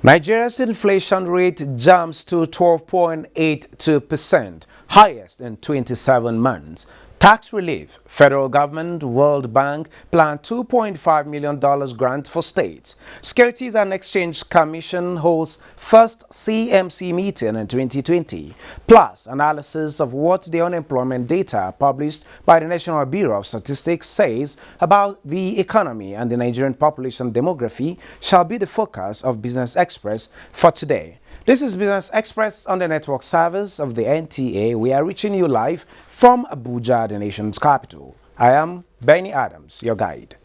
Nigeria's inflation rate jumps to 12.82%, highest in 27 months. Tax relief. Federal government, World Bank plan $2.5 million grant for states. Securities and Exchange Commission holds first CMC meeting in 2020. Plus, analysis of what the unemployment data published by the National Bureau of Statistics says about the economy and the Nigerian population demography shall be the focus of Business Express for today. This is Business Express on the network service of the NTA. We are reaching you live from Abuja, the nation's capital. I am Benny Adams, your guide.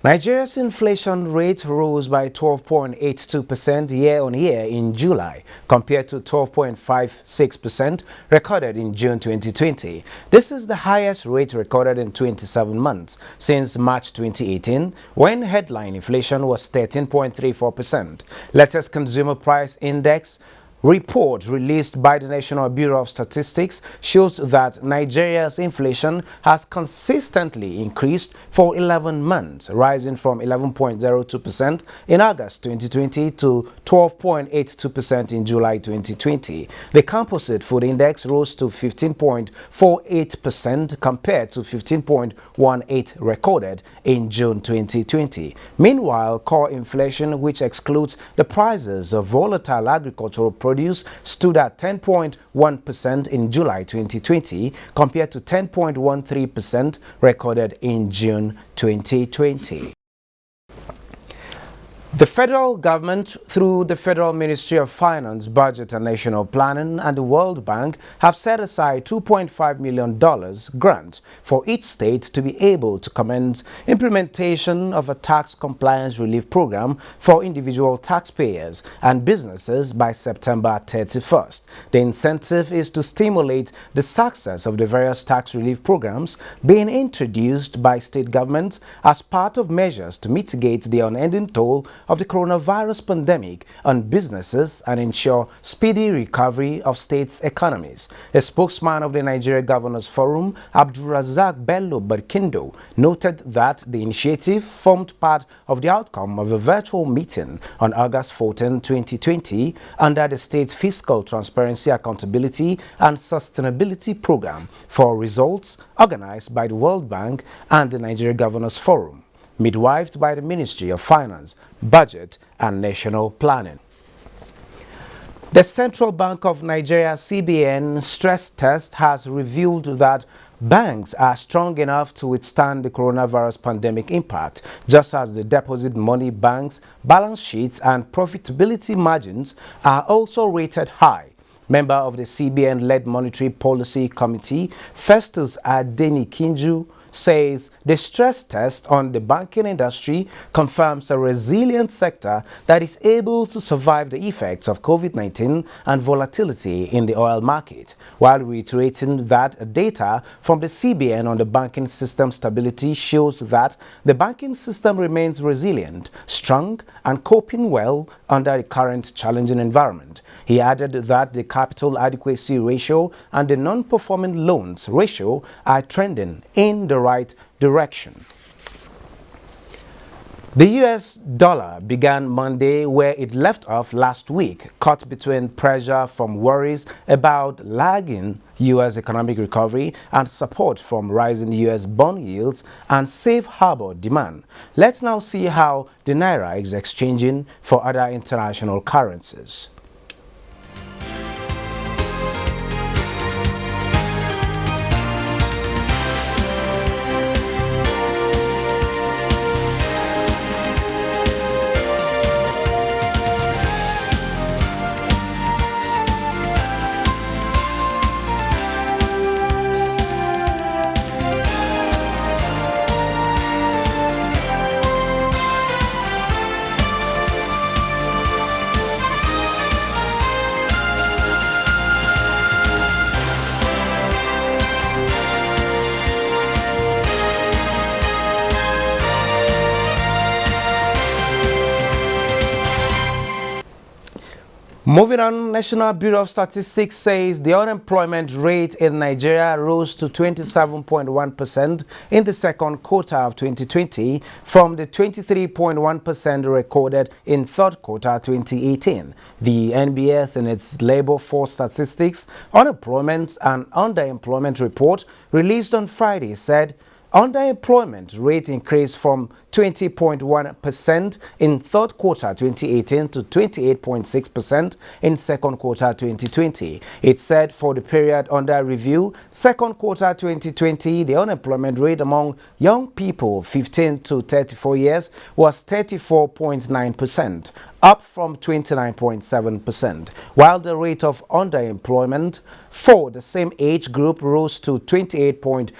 Nigeria's inflation rate rose by 12.82% year-on-year in July, compared to 12.56% recorded in June 2020. This is the highest rate recorded in 27 months since March 2018, when headline inflation was 13.34%. Latest Consumer Price Index report released by the National Bureau of Statistics shows that Nigeria's inflation has consistently increased for 11 months, rising from 11.02% in August 2020 to 12.82% in July 2020. The composite food index rose to 15.48% compared to 15.18% recorded in June 2020. Meanwhile, core inflation, which excludes the prices of volatile agricultural produce, stood at 10.1% in July 2020 compared to 10.13% recorded in June 2020. The federal government, through the Federal Ministry of Finance, Budget and National Planning and the World Bank, have set aside $2.5 million grant for each state to be able to commence implementation of a tax compliance relief program for individual taxpayers and businesses by September 31st. The incentive is to stimulate the success of the various tax relief programs being introduced by state governments as part of measures to mitigate the unending toll of the coronavirus pandemic on businesses and ensure speedy recovery of states' economies. A spokesman of the Nigeria Governors Forum, Abdulrazak Bello Barkindo, noted that the initiative formed part of the outcome of a virtual meeting on August 14, 2020 under the State's Fiscal Transparency, Accountability and Sustainability Program for Results organized by the World Bank and the Nigeria Governors Forum, midwifed by the Ministry of Finance, Budget and National Planning. The Central Bank of Nigeria (CBN) stress test has revealed that banks are strong enough to withstand the coronavirus pandemic impact, just as the deposit money banks' balance sheets and profitability margins are also rated high. Member of the CBN-led Monetary Policy Committee, Festus Adenikinju, says the stress test on the banking industry confirms a resilient sector that is able to survive the effects of COVID-19 and volatility in the oil market, while reiterating that data from the CBN on the banking system stability shows that the banking system remains resilient, strong, and coping well under the current challenging environment. He added that the capital adequacy ratio and the non-performing loans ratio are trending in the right direction. The US dollar began Monday where it left off last week, caught between pressure from worries about lagging US economic recovery and support from rising US bond yields and safe harbor demand. Let's now see how the Naira is exchanging for other international currencies. Moving on, National Bureau of Statistics says the unemployment rate in Nigeria rose to 27.1% in the second quarter of 2020 from the 23.1% recorded in third quarter 2018. The NBS in its labor force statistics, unemployment and underemployment report released on Friday said underemployment rate increased from 20.1% in third quarter 2018 to 28.6% in second quarter 2020. It said for the period under review, second quarter 2020, the unemployment rate among young people 15 to 34 years was 34.9%, up from 29.7%, while the rate of underemployment for the same age group rose to 28.2%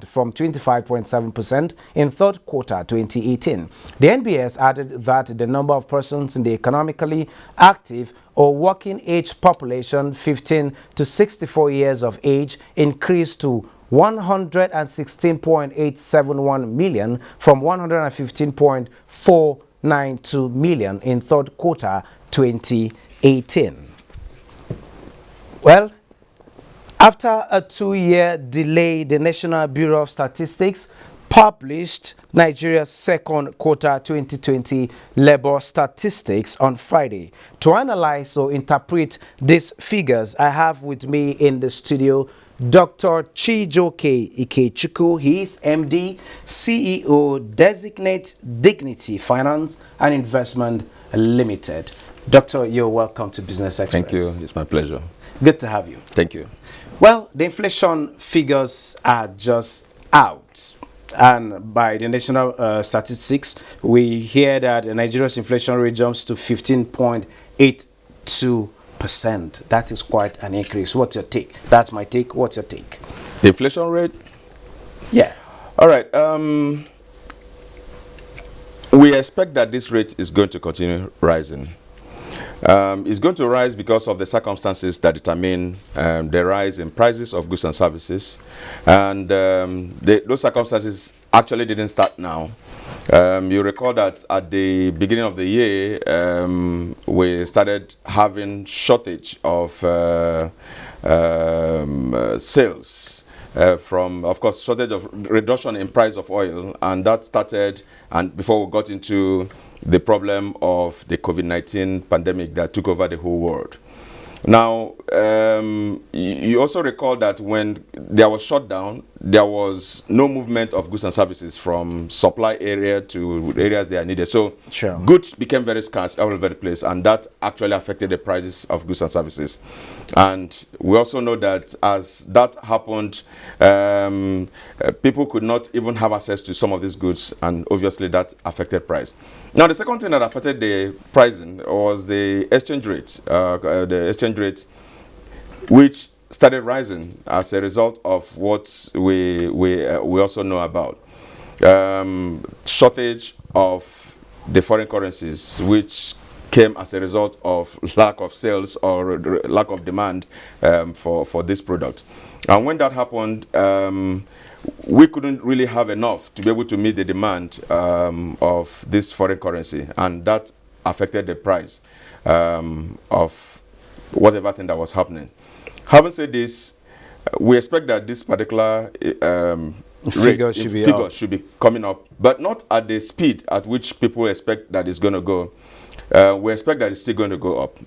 from 25.7% in third quarter 2018. The NBS added that the number of persons in the economically active or working age population 15 to 64 years of age increased to 116.871 million from 115.492 million in third quarter 2018. Well, after a 2-year delay, the National Bureau of Statistics published Nigeria's second quarter 2020 labor statistics on Friday. To analyze or interpret these figures, I have with me in the studio Dr. Chijoke Ikechukwu. He is MD, CEO, Designate Dignity Finance and Investment Limited. Doctor, you're welcome to Business Express. Thank you. It's my pleasure. Good to have you. Thank you. Well, the inflation figures are just out, and by the national statistics, we hear that Nigeria's inflation rate jumps to 15.82%. That is quite an increase. What's your take? That's my take. What's your take? The inflation rate? Yeah. All right. We expect that this rate is going to continue rising. It's going to rise because of the circumstances that determine the rise in prices of goods and services. And those circumstances actually didn't start now. You recall that at the beginning of the year, we started having shortage of sales from, of course, shortage of reduction in price of oil. And that started, and before we got into the problem of the COVID-19 pandemic that took over the whole world. Now, you also recall that when there was shutdown, there was no movement of goods and services from supply area to areas they are needed. So sure, goods became very scarce all over the place, and that actually affected the prices of goods and services. And we also know that as that happened, people could not even have access to some of these goods, and obviously that affected price. Now, the second thing that affected the pricing was the exchange rate, which started rising as a result of what we also know about. Shortage of the foreign currencies, which came as a result of lack of sales or lack of demand for this product. And when that happened, we couldn't really have enough to be able to meet the demand of this foreign currency, and that affected the price of whatever thing that was happening. Having said this, we expect that this particular figure should be coming up, but not at the speed at which people expect that it's going to go. We expect that it's still going to go up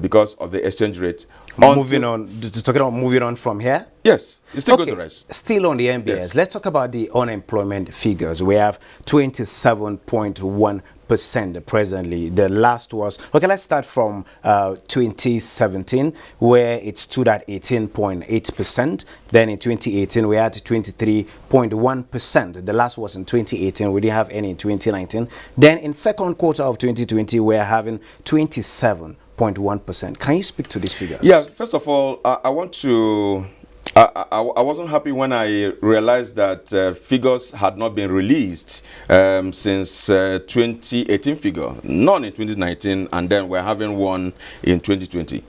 because of the exchange rate. Moving on, talking about moving on from here? Yes, it's still going to rise. Still on the MBS, yes. Let's talk about the unemployment figures. We have 27.1% presently. The last was, okay, let's start from 2017, where it stood at 18.8%. Then in 2018, we had 23.1%. The last was in 2018. We didn't have any in 2019. Then in second quarter of 2020, we're having 27.1%. Can you speak to these figures? Yeah, first of all, I want to... I wasn't happy when I realized that figures had not been released since 2018 figure, none in 2019, and then we're having one in 2020.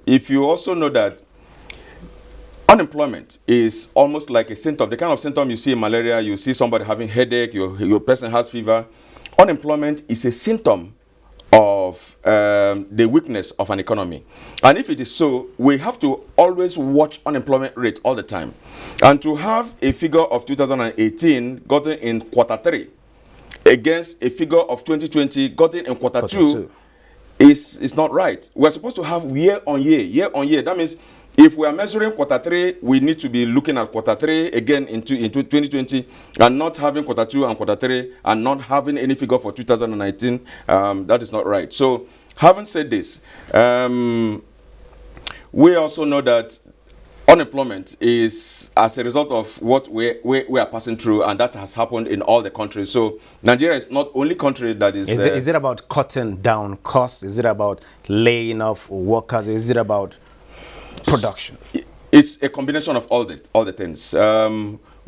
If you also know that unemployment is almost like a symptom, the kind of symptom you see in malaria, you see somebody having headache, your person has fever. Unemployment is a symptom of the weakness of an economy. And if it is so, we have to always watch unemployment rate all the time. And to have a figure of 2018 gotten in quarter 3 against a figure of 2020 gotten in quarter 2 is not right. We're supposed to have year on year. That means if we are measuring quarter 3, we need to be looking at quarter 3 again into 2020, and not having quarter 2 and quarter 3 and not having any figure for 2019. That is not right. So having said this, we also know that unemployment is as a result of what we are passing through, and that has happened in all the countries. So Nigeria is not only country that is... Is it about cutting down costs? Is it about laying off workers? Is it about production? It's a combination of all the things.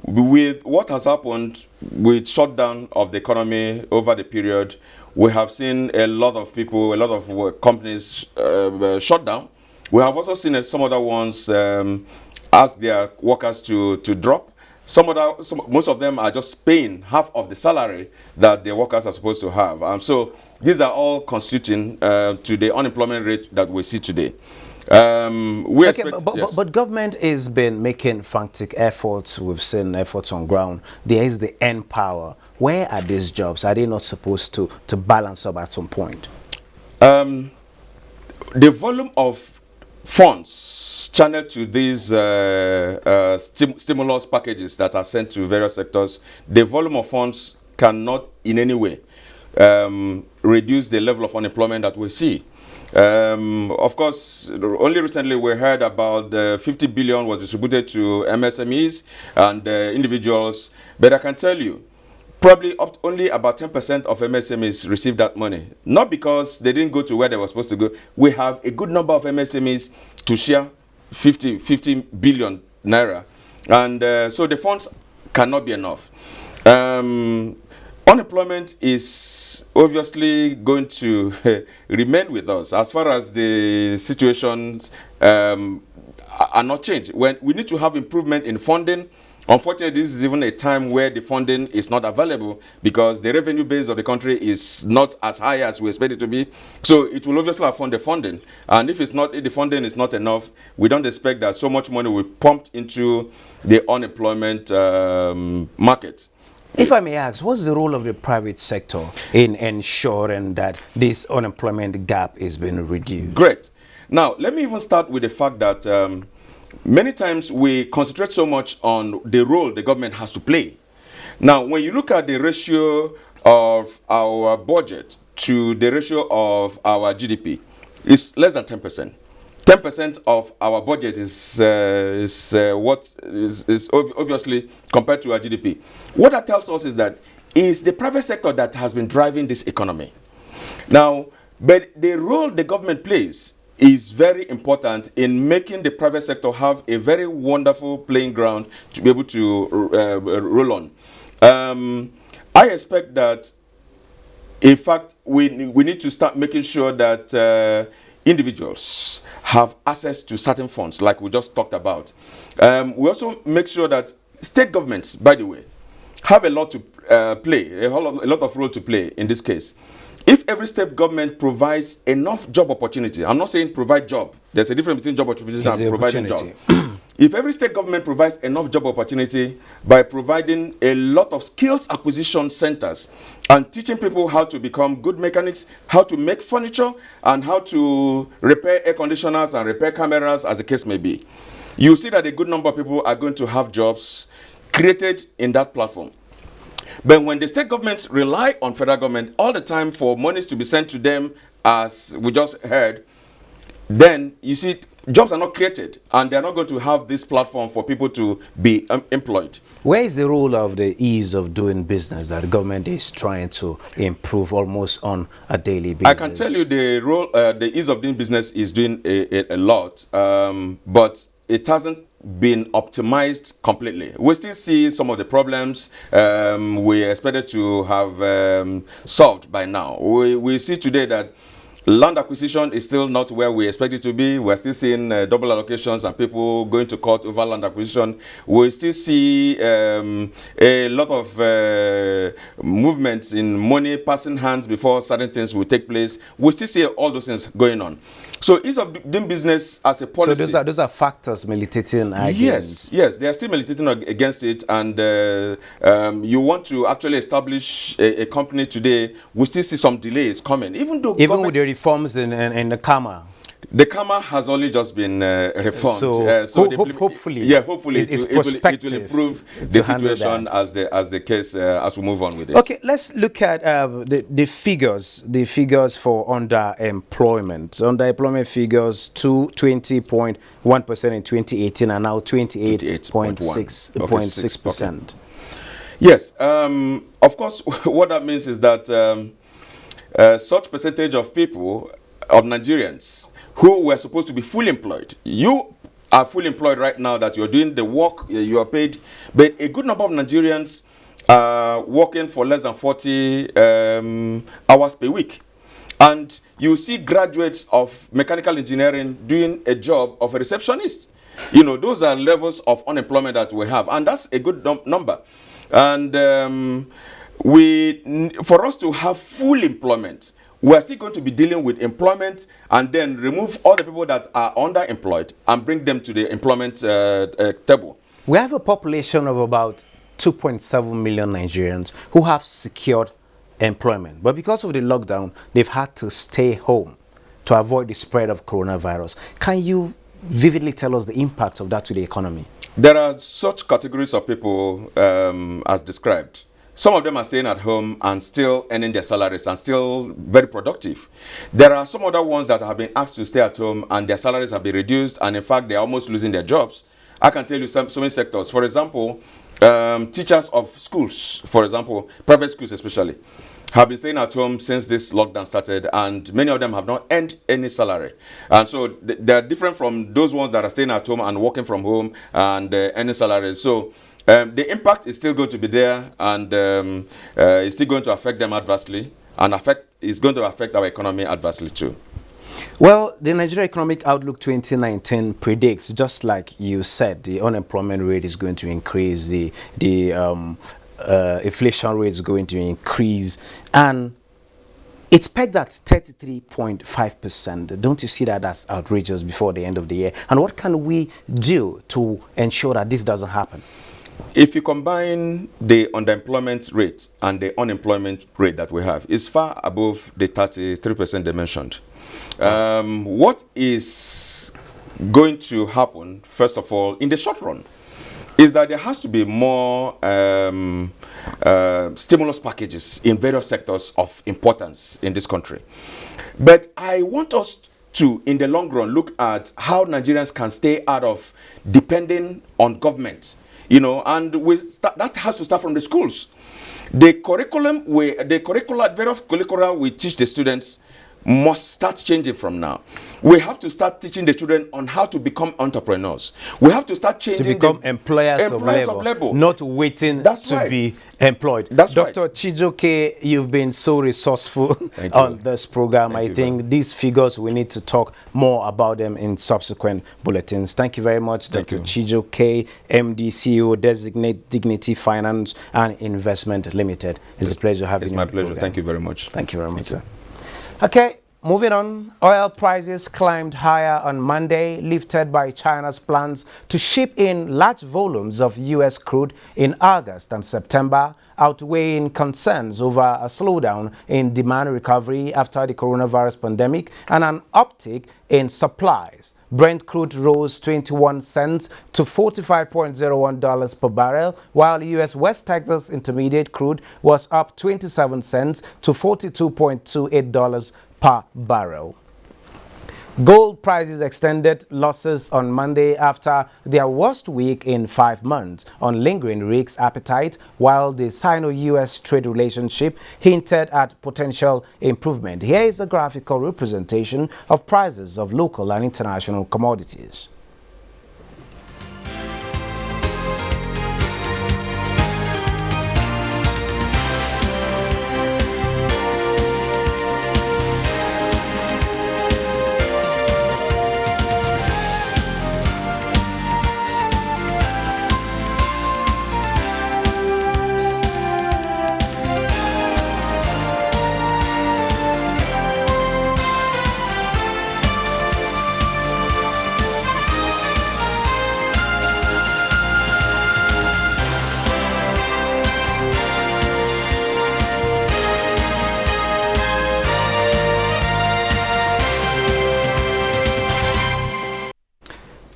With what has happened with shutdown of the economy over the period, we have seen a lot of people, a lot of companies shut down. We have also seen some other ones ask their workers to drop. Most of them are just paying half of the salary that the workers are supposed to have. So these are all constituting to the unemployment rate that we see today. But government has been making frantic efforts. We've seen efforts on ground. There is the N power. Where are these jobs? Are they not supposed to balance up at some point? The volume of funds channeled to these stimulus packages that are sent to various sectors, the volume of funds cannot in any way reduce the level of unemployment that we see. Of course, only recently we heard about the 50 billion was distributed to MSMEs and individuals, but I can tell you, probably only about 10% of MSMEs received that money. Not because they didn't go to where they were supposed to go. We have a good number of MSMEs to share 50 billion naira. And so the funds cannot be enough. Unemployment is obviously going to remain with us as far as the situations are not changed. When we need to have improvement in funding. Unfortunately, this is even a time where the funding is not available because the revenue base of the country is not as high as we expect it to be. So it will obviously affect the funding. And if the funding is not enough, we don't expect that so much money will be pumped into the unemployment market. If I may ask, what's the role of the private sector in ensuring that this unemployment gap is being reduced? Great. Now, let me even start with the fact that many times we concentrate so much on the role the government has to play. Now, when you look at the ratio of our budget to the ratio of our GDP, it's less than 10%. 10% of our budget is obviously compared to our GDP. What that tells us is that it's the private sector that has been driving this economy. Now, but the role the government plays is very important in making the private sector have a very wonderful playing ground to be able to roll on. I expect that, in fact, we need to start making sure that individuals have access to certain funds, like we just talked about. We also make sure that state governments, by the way, have a lot to play, a lot of role to play in this case. If every state government provides enough job opportunity, I'm not saying provide job. There's a difference between job opportunity and providing job. If every state government provides enough job opportunity by providing a lot of skills acquisition centers and teaching people how to become good mechanics, how to make furniture, and how to repair air conditioners and repair cameras, as the case may be, you see that a good number of people are going to have jobs created in that platform. But when the state governments rely on federal government all the time for monies to be sent to them, as we just heard, then you see jobs are not created, and they're not going to have this platform for people to be employed. Where is the role of the ease of doing business that the government is trying to improve almost on a daily basis? I can tell you the role, the ease of doing business is doing a lot, but it hasn't been optimized completely. We still see some of the problems we expected to have solved by now. We see today that land acquisition is still not where we expect it to be. We're still seeing double allocations and people going to court over land acquisition. We still see a lot of movements in money passing hands before certain things will take place. We still see all those things going on. So ease of doing business as a policy. So those are factors militating against. Yes, they are still militating against it, and you want to actually establish a company today. We still see some delays coming, even with the reforms in the KAMA. The KAMA has only just been reformed. So hopefully, it will improve the situation as the case as we move on with it. Okay, let's look at the figures. The figures for underemployment. Underemployment figures to 20.1% in 2018 and now 28.6%. Yes, of course. What that means is that such percentage of people, of Nigerians, who were supposed to be fully employed. You are fully employed right now, that you're doing the work, you are paid, but a good number of Nigerians are working for less than 40 hours per week. And you see graduates of mechanical engineering doing a job of a receptionist. You know, those are levels of unemployment that we have, and that's a good number. And for us to have full employment, we are still going to be dealing with employment and then remove all the people that are underemployed and bring them to the employment table. We have a population of about 2.7 million Nigerians who have secured employment. But because of the lockdown, they've had to stay home to avoid the spread of coronavirus. Can you vividly tell us the impact of that to the economy? There are such categories of people as described. Some of them are staying at home and still earning their salaries and still very productive. There are some other ones that have been asked to stay at home and their salaries have been reduced, and in fact, they're almost losing their jobs. I can tell you so many sectors. For example, teachers of schools, for example, private schools especially, have been staying at home since this lockdown started, and many of them have not earned any salary. And so they're different from those ones that are staying at home and working from home and earning salaries. So the impact is still going to be there, and it's still going to affect them adversely, and it's going to affect our economy adversely too. Well, the Nigeria Economic Outlook 2019 predicts, just like you said, the unemployment rate is going to increase, the inflation rate is going to increase, and it's pegged at 33.5%. Don't you see that as outrageous before the end of the year? And what can we do to ensure that this doesn't happen? If you combine the underemployment rate and the unemployment rate that we have, it's far above the 33% they mentioned. What is going to happen, first of all, in the short run, is that there has to be more stimulus packages in various sectors of importance in this country. But I want us to, in the long run, look at how Nigerians can stay out of depending on government. You know, and that has to start from the schools. The various curricula we teach the students must start changing from now. We have to start teaching the children on how to become entrepreneurs. We have to start changing to become employers of labor, not waiting to be employed. Dr. Chijoke, you've been so resourceful on this program. I think these figures, we need to talk more about them in subsequent bulletins. Thank you very much, Dr. Chijoke, MD, CEO, Designate Dignity Finance and Investment Limited. It's a pleasure having you. It's my pleasure. Thank you very much. Thank you very much, sir. Okay. Moving on, oil prices climbed higher on Monday, lifted by China's plans to ship in large volumes of U.S. crude in August and September, outweighing concerns over a slowdown in demand recovery after the coronavirus pandemic and an uptick in supplies. Brent crude rose 21 cents to $45.01 per barrel, while U.S. West Texas Intermediate crude was up 27 cents to $42.28 per barrel. Gold prices extended losses on Monday after their worst week in 5 months on lingering risk appetite, while the Sino-US trade relationship hinted at potential improvement. Here is a graphical representation of prices of local and international commodities.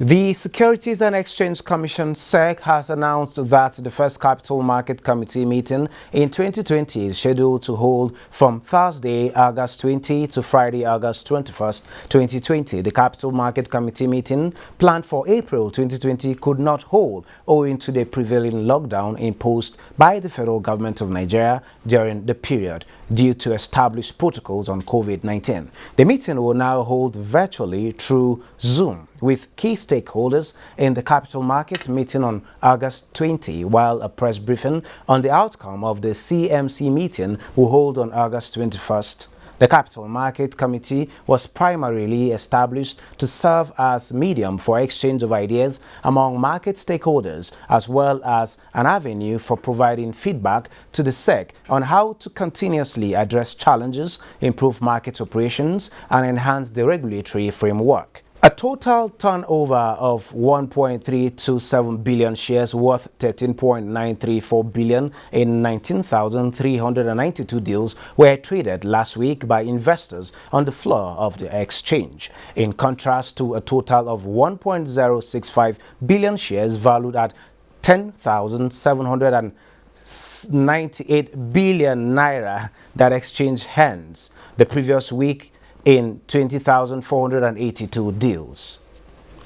The Securities and Exchange Commission (SEC) has announced that the first Capital Market Committee meeting in 2020 is scheduled to hold from Thursday, August 20 to Friday, August 21st, 2020. The Capital Market Committee meeting planned for April 2020 could not hold owing to the prevailing lockdown imposed by the federal government of Nigeria during the period due to established protocols on COVID-19. The meeting will now hold virtually through Zoom, with key stakeholders in the capital market meeting on August 20, while a press briefing on the outcome of the CMC meeting will hold on August 21st. The Capital Market Committee was primarily established to serve as medium for exchange of ideas among market stakeholders, as well as an avenue for providing feedback to the SEC on how to continuously address challenges, improve market operations, and enhance the regulatory framework. A total turnover of 1.327 billion shares worth 13.934 billion in 19,392 deals were traded last week by investors on the floor of the exchange, in contrast to a total of 1.065 billion shares valued at 10,798 billion naira that exchanged hands the previous week in 20,482 deals.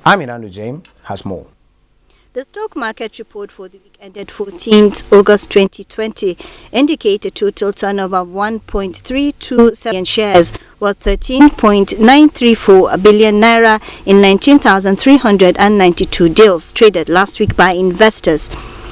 Amina James has more. The stock market report for the week ended 14th August 2020 indicated a total turnover of 1.327 billion shares worth 13.934 billion naira in 19,392 deals traded last week by investors.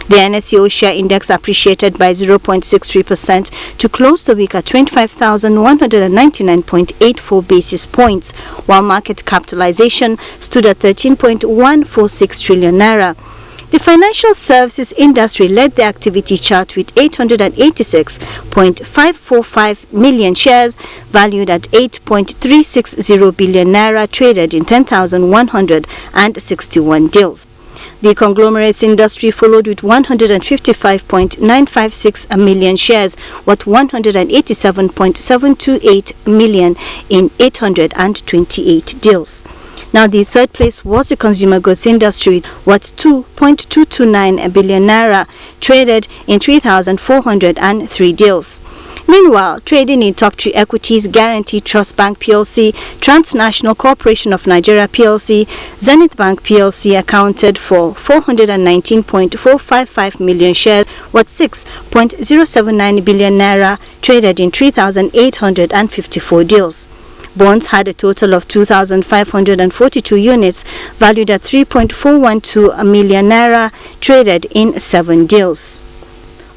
The NSCO share index appreciated by 0.63% to close the week at 25,199.84 basis points, while market capitalization stood at 13.146 trillion naira. The financial services industry led the activity chart with 886.545 million shares valued at 8.360 billion naira traded in 10,161 deals. The conglomerates industry followed with 155.956 million shares worth 187.728 million in 828 deals. Now, the third place was the consumer goods industry worth 2.229 billion naira traded in 3,403 deals. Meanwhile, trading in top three equities, Guarantee Trust Bank PLC, Transnational Corporation of Nigeria PLC, Zenith Bank PLC accounted for 419.455 million shares worth 6.079 billion naira traded in 3,854 deals. Bonds had a total of 2,542 units valued at 3.412 million naira, traded in 7 deals.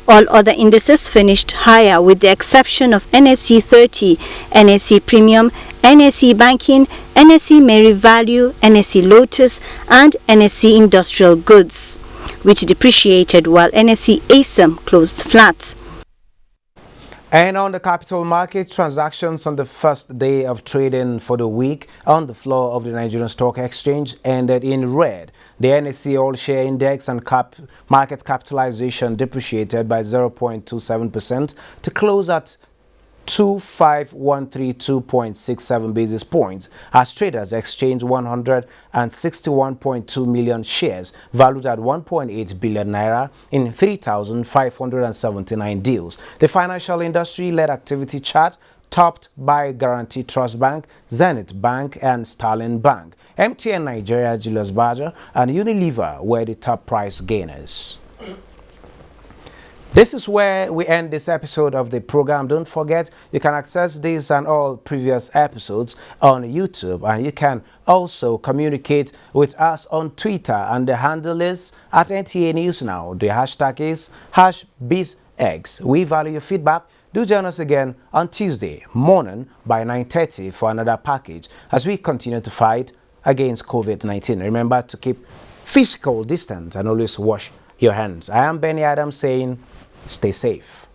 All other indices finished higher with the exception of NSE 30, NSE Premium, NSE Banking, NSE Mary Value, NSE Lotus, and NSE Industrial Goods, which depreciated while NSE ASAM closed flat. And on the capital market, transactions on the first day of trading for the week on the floor of the Nigerian Stock Exchange ended in red. The NSE All-Share Index and market capitalization depreciated by 0.27% to close at 25,132.67 basis points as traders exchanged 161.2 million shares valued at 1.8 billion naira in 3,579 deals. The financial industry-led activity chart topped by Guarantee Trust Bank, Zenith Bank, and Sterling Bank. NTA Nigeria, Julius Baja, and Unilever were the top price gainers. This is where we end this episode of the program. Don't forget, you can access this and all previous episodes on YouTube, and you can also communicate with us on Twitter, and the handle is at NTA News Now. The hashtag is #BizX. We value your feedback. Do join us again on Tuesday morning by 9:30 for another package as we continue to fight against COVID-19. Remember to keep physical distance and always wash your hands. I am Benny Adams saying, stay safe.